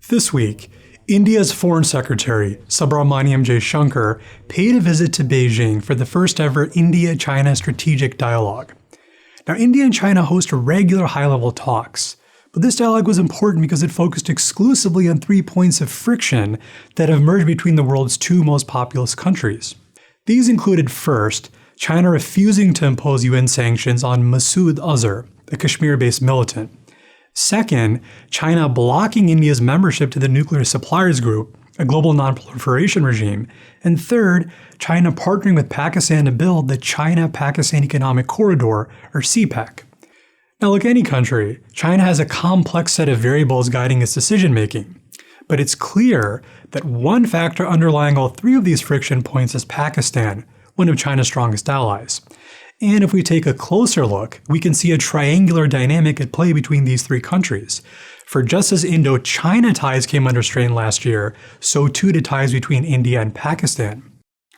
This week, India's Foreign Secretary, Subramaniam Jaishankar, paid a visit to Beijing for the first ever India-China strategic dialogue. Now, India and China host regular high-level talks, but this dialogue was important because it focused exclusively on 3 points of friction that have emerged between the world's two most populous countries. These included, first, China refusing to impose UN sanctions on Masood Azhar, a Kashmir-based militant. Second, China blocking India's membership to the Nuclear Suppliers Group, a global non-proliferation regime. And third, China partnering with Pakistan to build the China-Pakistan Economic Corridor, or CPEC. Now, like any country, China has a complex set of variables guiding its decision-making. But it's clear that one factor underlying all three of these friction points is Pakistan, one of China's strongest allies. And if we take a closer look, we can see a triangular dynamic at play between these three countries. For just as Indo-China ties came under strain last year, so too did ties between India and Pakistan.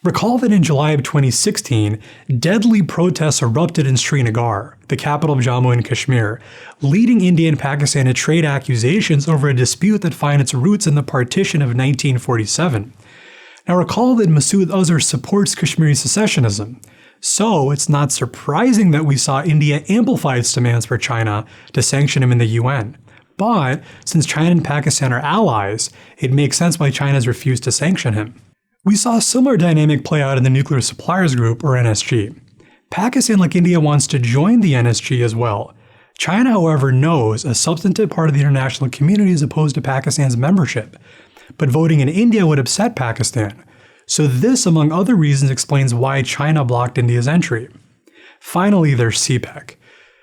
Recall that in July of 2016, deadly protests erupted in Srinagar, the capital of Jammu and Kashmir, leading India and Pakistan to trade accusations over a dispute that finds its roots in the partition of 1947. Now recall that Masood Azhar supports Kashmiri secessionism. So it's not surprising that we saw India amplify its demands for China to sanction him in the UN. But since China and Pakistan are allies, it makes sense why China has refused to sanction him. We saw a similar dynamic play out in the Nuclear Suppliers Group, or NSG. Pakistan, like India, wants to join the NSG as well. China, however, knows a substantive part of the international community is opposed to Pakistan's membership. But voting in India would upset Pakistan. So this, among other reasons, explains why China blocked India's entry. Finally, there's CPEC.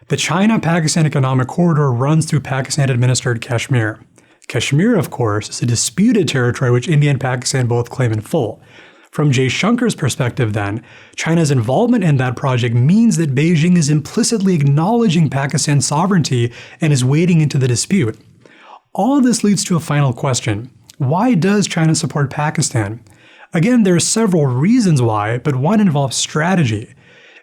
The China-Pakistan Economic Corridor runs through Pakistan-administered Kashmir. Kashmir, of course, is a disputed territory which India and Pakistan both claim in full. From Jaishankar's perspective, then, China's involvement in that project means that Beijing is implicitly acknowledging Pakistan's sovereignty and is wading into the dispute. All of this leads to a final question. Why does China support Pakistan? Again, there are several reasons why, but one involves strategy.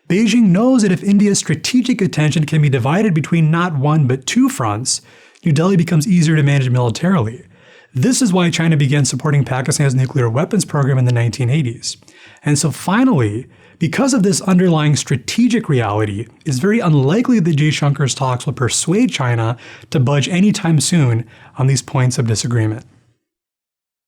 Beijing knows that if India's strategic attention can be divided between not one but two fronts, New Delhi becomes easier to manage militarily. This is why China began supporting Pakistan's nuclear weapons program in the 1980s. And so finally, because of this underlying strategic reality, it's very unlikely that Jaishankar's talks will persuade China to budge anytime soon on these points of disagreement.